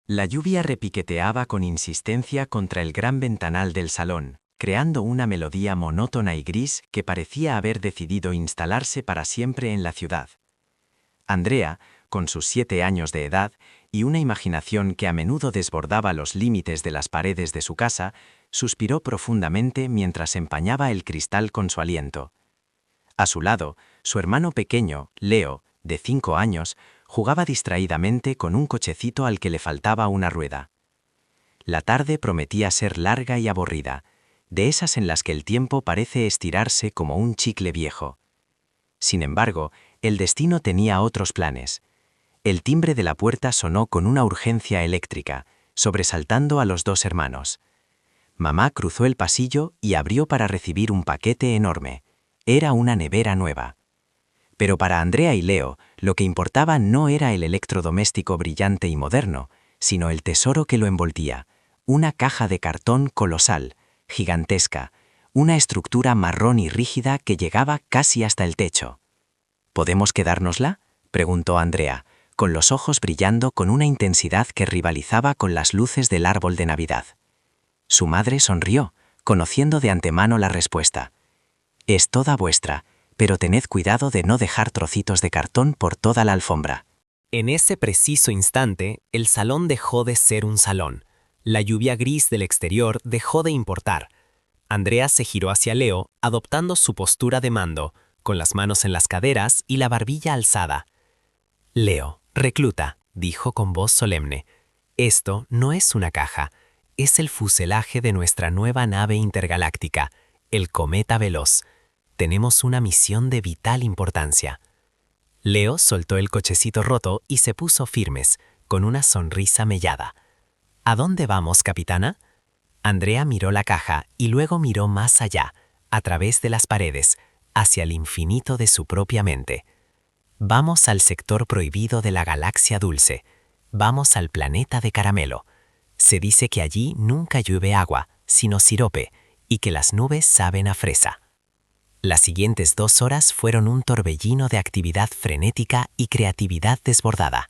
La lluvia repiqueteaba con insistencia contra el gran ventanal del salón, creando una melodía monótona y gris que parecía haber decidido instalarse para siempre en la ciudad. Andrea, con sus 7 años de edad y una imaginación que a menudo desbordaba los límites de las paredes de su casa, suspiró profundamente mientras empañaba el cristal con su aliento. A su lado, su hermano pequeño, Leo, de 5 años, jugaba distraídamente con un cochecito al que le faltaba una rueda. La tarde prometía ser larga y aburrida, de esas en las que el tiempo parece estirarse como un chicle viejo. Sin embargo, el destino tenía otros planes. El timbre de la puerta sonó con una urgencia eléctrica, sobresaltando a los 2 hermanos. Mamá cruzó el pasillo y abrió para recibir un paquete enorme. Era una nevera nueva. Pero para Andrea y Leo, lo que importaba no era el electrodoméstico brillante y moderno, sino el tesoro que lo envolvía, una caja de cartón colosal, gigantesca, una estructura marrón y rígida que llegaba casi hasta el techo. ¿Podemos quedárnosla?, preguntó Andrea, con los ojos brillando con una intensidad que rivalizaba con las luces del árbol de Navidad. Su madre sonrió, conociendo de antemano la respuesta. «Es toda vuestra, pero tened cuidado de no dejar trocitos de cartón por toda la alfombra». En ese preciso instante, el salón dejó de ser un salón. La lluvia gris del exterior dejó de importar. Andrea se giró hacia Leo, adoptando su postura de mando, con las manos en las caderas y la barbilla alzada. «Leo, recluta», dijo con voz solemne. «Esto no es una caja, es el fuselaje de nuestra nueva nave intergaláctica, el Cometa Veloz. Tenemos una misión de vital importancia». Leo soltó el cochecito roto y se puso firmes, con una sonrisa mellada. «¿A dónde vamos, capitana?» Andrea miró la caja y luego miró más allá, a través de las paredes, hacia el infinito de su propia mente. «Vamos al sector prohibido de la galaxia dulce. Vamos al planeta de caramelo. Se dice que allí nunca llueve agua, sino sirope, y que las nubes saben a fresa». Las siguientes 2 horas fueron un torbellino de actividad frenética y creatividad desbordada.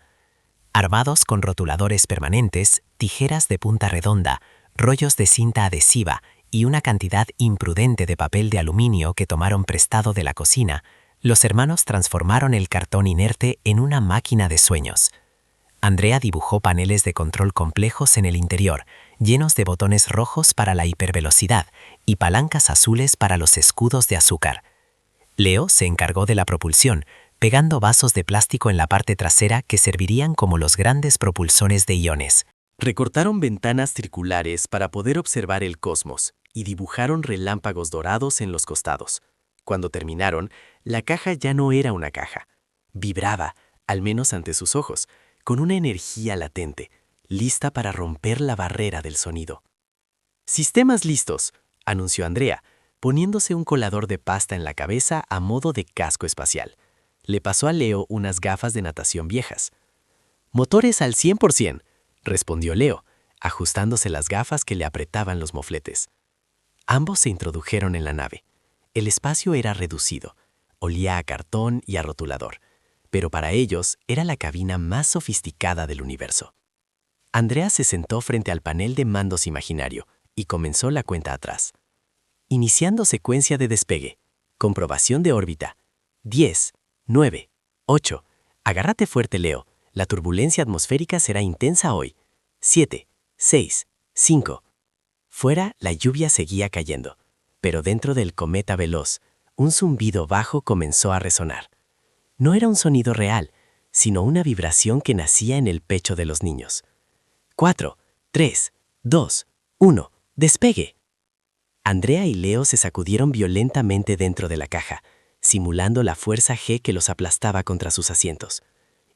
Armados con rotuladores permanentes, tijeras de punta redonda, rollos de cinta adhesiva y una cantidad imprudente de papel de aluminio que tomaron prestado de la cocina, los hermanos transformaron el cartón inerte en una máquina de sueños. Andrea dibujó paneles de control complejos en el interior, llenos de botones rojos para la hipervelocidad y palancas azules para los escudos de azúcar. Leo se encargó de la propulsión, pegando vasos de plástico en la parte trasera que servirían como los grandes propulsores de iones. Recortaron ventanas circulares para poder observar el cosmos y dibujaron relámpagos dorados en los costados. Cuando terminaron, la caja ya no era una caja. Vibraba, al menos ante sus ojos, con una energía latente, lista para romper la barrera del sonido. «Sistemas listos», anunció Andrea, poniéndose un colador de pasta en la cabeza a modo de casco espacial. Le pasó a Leo unas gafas de natación viejas. «Motores al 100%, respondió Leo, ajustándose las gafas que le apretaban los mofletes. Ambos se introdujeron en la nave. El espacio era reducido, olía a cartón y a rotulador, pero para ellos era la cabina más sofisticada del universo. Andrea se sentó frente al panel de mandos imaginario y comenzó la cuenta atrás. Iniciando secuencia de despegue. Comprobación de órbita. 10, 9, 8. Agárrate fuerte, Leo. La turbulencia atmosférica será intensa hoy. 7, 6, 5. Fuera, la lluvia seguía cayendo, pero dentro del cometa veloz, un zumbido bajo comenzó a resonar. No era un sonido real, sino una vibración que nacía en el pecho de los niños. 4, 3, 2, 1. ¡Despegue! Andrea y Leo se sacudieron violentamente dentro de la caja, simulando la fuerza G que los aplastaba contra sus asientos.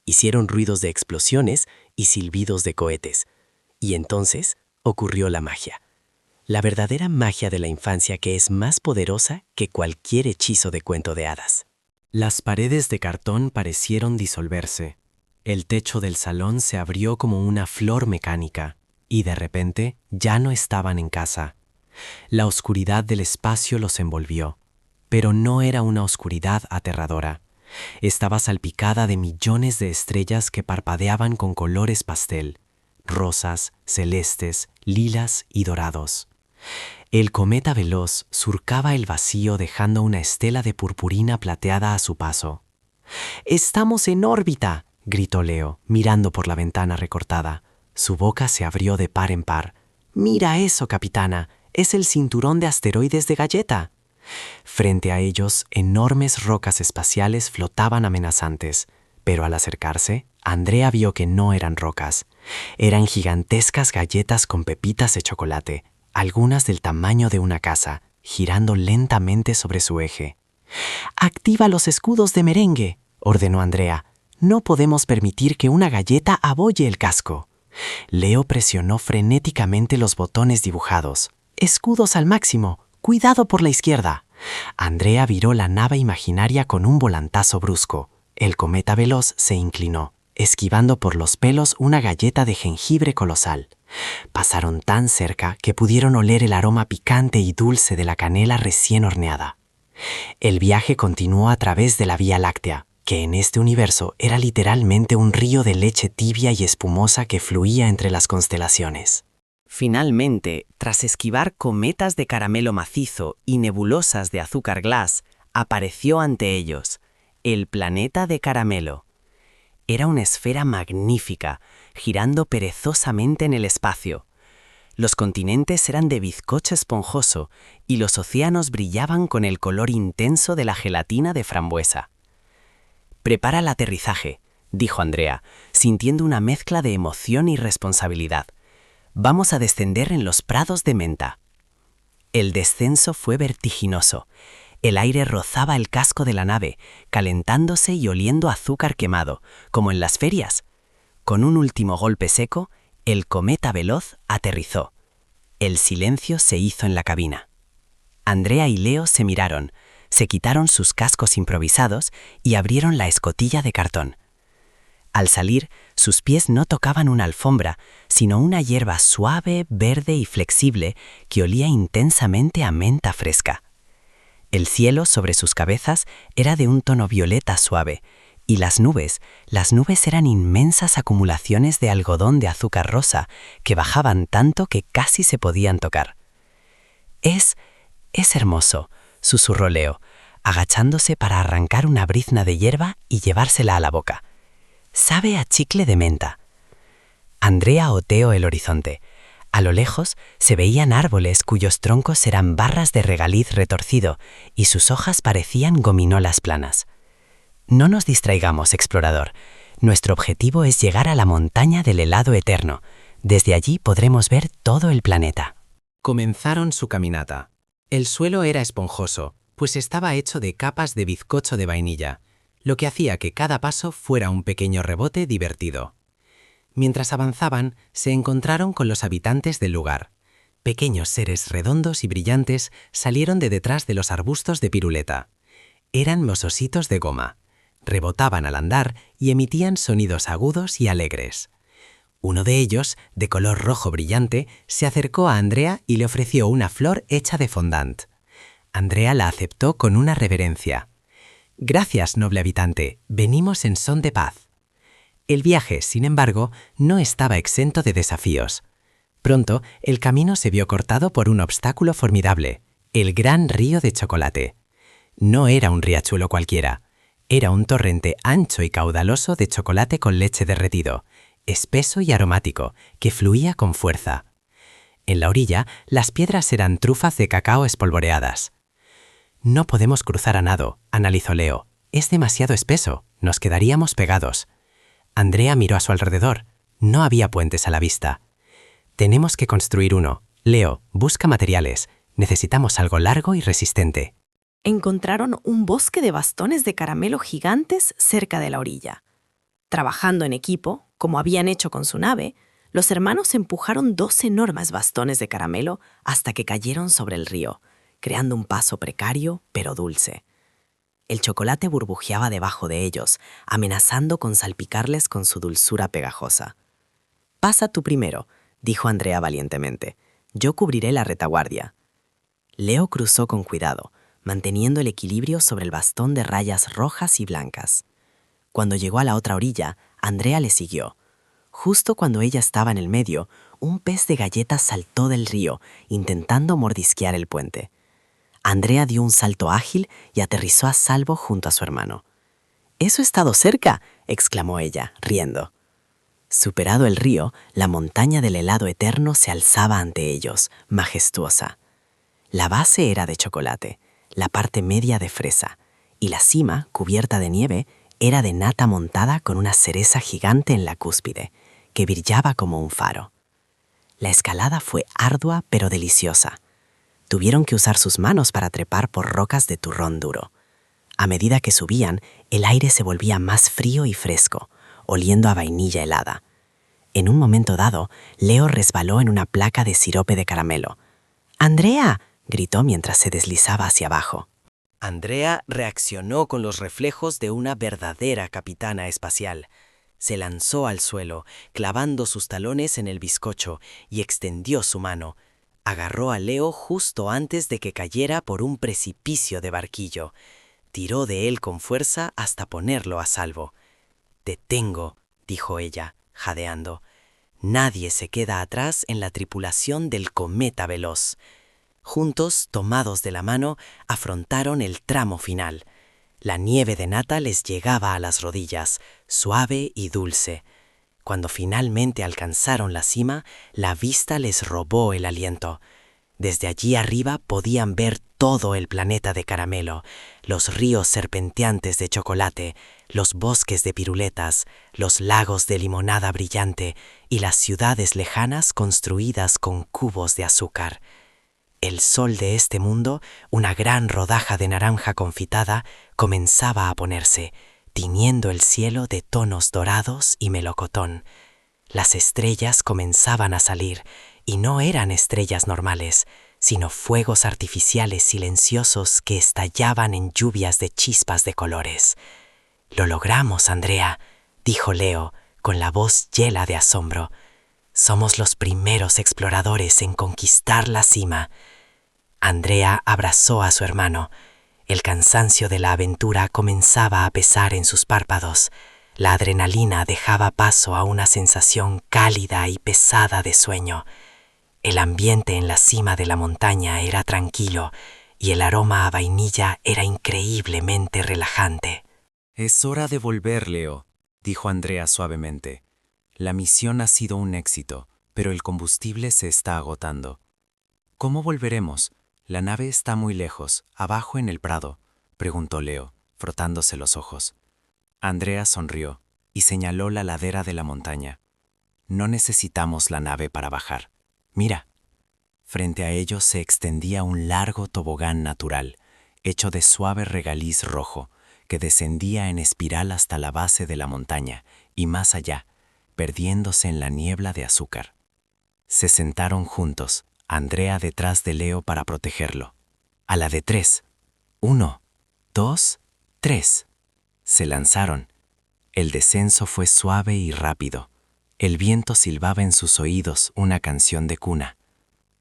Hicieron ruidos de explosiones y silbidos de cohetes. Y entonces ocurrió la magia. La verdadera magia de la infancia que es más poderosa que cualquier hechizo de cuento de hadas. Las paredes de cartón parecieron disolverse. El techo del salón se abrió como una flor mecánica, y de repente ya no estaban en casa. La oscuridad del espacio los envolvió, pero no era una oscuridad aterradora. Estaba salpicada de millones de estrellas que parpadeaban con colores pastel, rosas, celestes, lilas y dorados. El cometa veloz surcaba el vacío dejando una estela de purpurina plateada a su paso. «¡Estamos en órbita!», gritó Leo, mirando por la ventana recortada. Su boca se abrió de par en par. «¡Mira eso, capitana! Es el cinturón de asteroides de Galleta». Frente a ellos, enormes rocas espaciales flotaban amenazantes, pero al acercarse, Andrea vio que no eran rocas. Eran gigantescas galletas con pepitas de chocolate, algunas del tamaño de una casa, girando lentamente sobre su eje. «¡Activa los escudos de merengue!», ordenó Andrea. «No podemos permitir que una galleta abolle el casco». Leo presionó frenéticamente los botones dibujados. «Escudos al máximo. Cuidado por la izquierda». Andrea viró la nave imaginaria con un volantazo brusco. El cometa veloz se inclinó, esquivando por los pelos una galleta de jengibre colosal. Pasaron tan cerca que pudieron oler el aroma picante y dulce de la canela recién horneada. El viaje continuó a través de la Vía Láctea, que en este universo era literalmente un río de leche tibia y espumosa que fluía entre las constelaciones. Finalmente, tras esquivar cometas de caramelo macizo y nebulosas de azúcar glass, apareció ante ellos el planeta de caramelo. Era una esfera magnífica, girando perezosamente en el espacio. Los continentes eran de bizcocho esponjoso y los océanos brillaban con el color intenso de la gelatina de frambuesa. «Prepara el aterrizaje», dijo Andrea, sintiendo una mezcla de emoción y responsabilidad. «Vamos a descender en los prados de menta». El descenso fue vertiginoso. El aire rozaba el casco de la nave, calentándose y oliendo a azúcar quemado, como en las ferias. Con un último golpe seco, el cometa veloz aterrizó. El silencio se hizo en la cabina. Andrea y Leo se miraron, se quitaron sus cascos improvisados y abrieron la escotilla de cartón. Al salir, sus pies no tocaban una alfombra, sino una hierba suave, verde y flexible que olía intensamente a menta fresca. El cielo sobre sus cabezas era de un tono violeta suave, y las nubes eran inmensas acumulaciones de algodón de azúcar rosa que bajaban tanto que casi se podían tocar. Es hermoso», susurró Leo, agachándose para arrancar una brizna de hierba y llevársela a la boca. «Sabe a chicle de menta». Andrea oteó el horizonte. A lo lejos se veían árboles cuyos troncos eran barras de regaliz retorcido y sus hojas parecían gominolas planas. «No nos distraigamos, explorador. Nuestro objetivo es llegar a la montaña del helado eterno. Desde allí podremos ver todo el planeta». Comenzaron su caminata. El suelo era esponjoso, pues estaba hecho de capas de bizcocho de vainilla, lo que hacía que cada paso fuera un pequeño rebote divertido. Mientras avanzaban, se encontraron con los habitantes del lugar. Pequeños seres redondos y brillantes salieron de detrás de los arbustos de piruleta. Eran mosositos de goma. Rebotaban al andar y emitían sonidos agudos y alegres. Uno de ellos, de color rojo brillante, se acercó a Andrea y le ofreció una flor hecha de fondant. Andrea la aceptó con una reverencia. «Gracias, noble habitante. Venimos en son de paz». El viaje, sin embargo, no estaba exento de desafíos. Pronto, el camino se vio cortado por un obstáculo formidable, el gran río de chocolate. No era un riachuelo cualquiera. Era un torrente ancho y caudaloso de chocolate con leche derretido, espeso y aromático, que fluía con fuerza. En la orilla, las piedras eran trufas de cacao espolvoreadas. «No podemos cruzar a nado», analizó Leo. «Es demasiado espeso. Nos quedaríamos pegados». Andrea miró a su alrededor. No había puentes a la vista. «Tenemos que construir uno. Leo, busca materiales. Necesitamos algo largo y resistente». Encontraron un bosque de bastones de caramelo gigantes cerca de la orilla. Trabajando en equipo, como habían hecho con su nave, los hermanos empujaron 2 enormes bastones de caramelo hasta que cayeron sobre el río, creando un paso precario pero dulce. El chocolate burbujeaba debajo de ellos, amenazando con salpicarles con su dulzura pegajosa. «Pasa tú primero», dijo Andrea valientemente. «Yo cubriré la retaguardia». Leo cruzó con cuidado, manteniendo el equilibrio sobre el bastón de rayas rojas y blancas. Cuando llegó a la otra orilla, Andrea le siguió. Justo cuando ella estaba en el medio, un pez de galletas saltó del río, intentando mordisquear el puente. Andrea dio un salto ágil y aterrizó a salvo junto a su hermano. «¡Eso ha estado cerca!», exclamó ella, riendo. Superado el río, la montaña del helado eterno se alzaba ante ellos, majestuosa. La base era de chocolate, la parte media de fresa, y la cima, cubierta de nieve, era de nata montada con una cereza gigante en la cúspide, que brillaba como un faro. La escalada fue ardua pero deliciosa. Tuvieron que usar sus manos para trepar por rocas de turrón duro. A medida que subían, el aire se volvía más frío y fresco, oliendo a vainilla helada. En un momento dado, Leo resbaló en una placa de sirope de caramelo. «¡Andrea!», gritó mientras se deslizaba hacia abajo. Andrea reaccionó con los reflejos de una verdadera capitana espacial. Se lanzó al suelo, clavando sus talones en el bizcocho, y extendió su mano. Agarró a Leo justo antes de que cayera por un precipicio de barquillo. Tiró de él con fuerza hasta ponerlo a salvo. «Te tengo», dijo ella, jadeando. «Nadie se queda atrás en la tripulación del cometa veloz». Juntos, tomados de la mano, afrontaron el tramo final. La nieve de nata les llegaba a las rodillas, suave y dulce. Cuando finalmente alcanzaron la cima, la vista les robó el aliento. Desde allí arriba podían ver todo el planeta de caramelo, los ríos serpenteantes de chocolate, los bosques de piruletas, los lagos de limonada brillante y las ciudades lejanas construidas con cubos de azúcar. El sol de este mundo, una gran rodaja de naranja confitada, comenzaba a ponerse, tiñendo el cielo de tonos dorados y melocotón. Las estrellas comenzaban a salir, y no eran estrellas normales, sino fuegos artificiales silenciosos que estallaban en lluvias de chispas de colores. «Lo logramos, Andrea», dijo Leo, con la voz llena de asombro. «Somos los primeros exploradores en conquistar la cima». Andrea abrazó a su hermano. El cansancio de la aventura comenzaba a pesar en sus párpados. La adrenalina dejaba paso a una sensación cálida y pesada de sueño. El ambiente en la cima de la montaña era tranquilo y el aroma a vainilla era increíblemente relajante. «Es hora de volver, Leo», dijo Andrea suavemente. «La misión ha sido un éxito, pero el combustible se está agotando». «¿Cómo volveremos? La nave está muy lejos, abajo en el prado», preguntó Leo, frotándose los ojos. Andrea sonrió y señaló la ladera de la montaña. «No necesitamos la nave para bajar. Mira». Frente a ellos se extendía un largo tobogán natural, hecho de suave regaliz rojo, que descendía en espiral hasta la base de la montaña y más allá, perdiéndose en la niebla de azúcar. Se sentaron juntos, Andrea detrás de Leo para protegerlo. A la de 3. 1, 2, 3. Se lanzaron. El descenso fue suave y rápido. El viento silbaba en sus oídos una canción de cuna.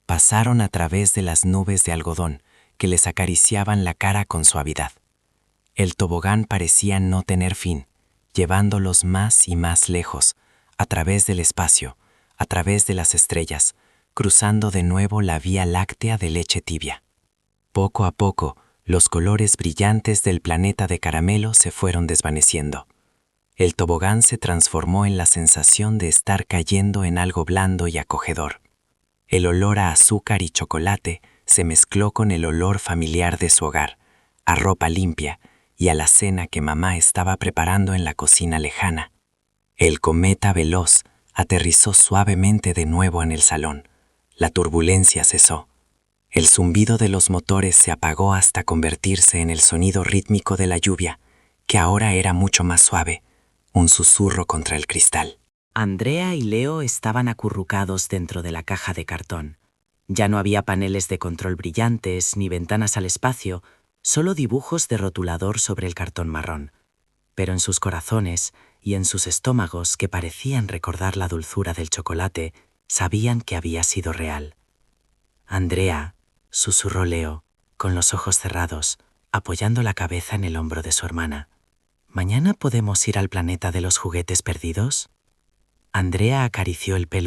Pasaron a través de las nubes de algodón que les acariciaban la cara con suavidad. El tobogán parecía no tener fin, llevándolos más y más lejos, a través del espacio, a través de las estrellas, cruzando de nuevo la vía láctea de leche tibia. Poco a poco, los colores brillantes del planeta de caramelo se fueron desvaneciendo. El tobogán se transformó en la sensación de estar cayendo en algo blando y acogedor. El olor a azúcar y chocolate se mezcló con el olor familiar de su hogar, a ropa limpia y a la cena que mamá estaba preparando en la cocina lejana. El cometa veloz aterrizó suavemente de nuevo en el salón. La turbulencia cesó. El zumbido de los motores se apagó hasta convertirse en el sonido rítmico de la lluvia, que ahora era mucho más suave, un susurro contra el cristal. Andrea y Leo estaban acurrucados dentro de la caja de cartón. Ya no había paneles de control brillantes ni ventanas al espacio, solo dibujos de rotulador sobre el cartón marrón. Pero en sus corazones y en sus estómagos, que parecían recordar la dulzura del chocolate, sabían que había sido real. «Andrea», susurró Leo, con los ojos cerrados, apoyando la cabeza en el hombro de su hermana. «¿Mañana podemos ir al planeta de los juguetes perdidos?» Andrea acarició el pelo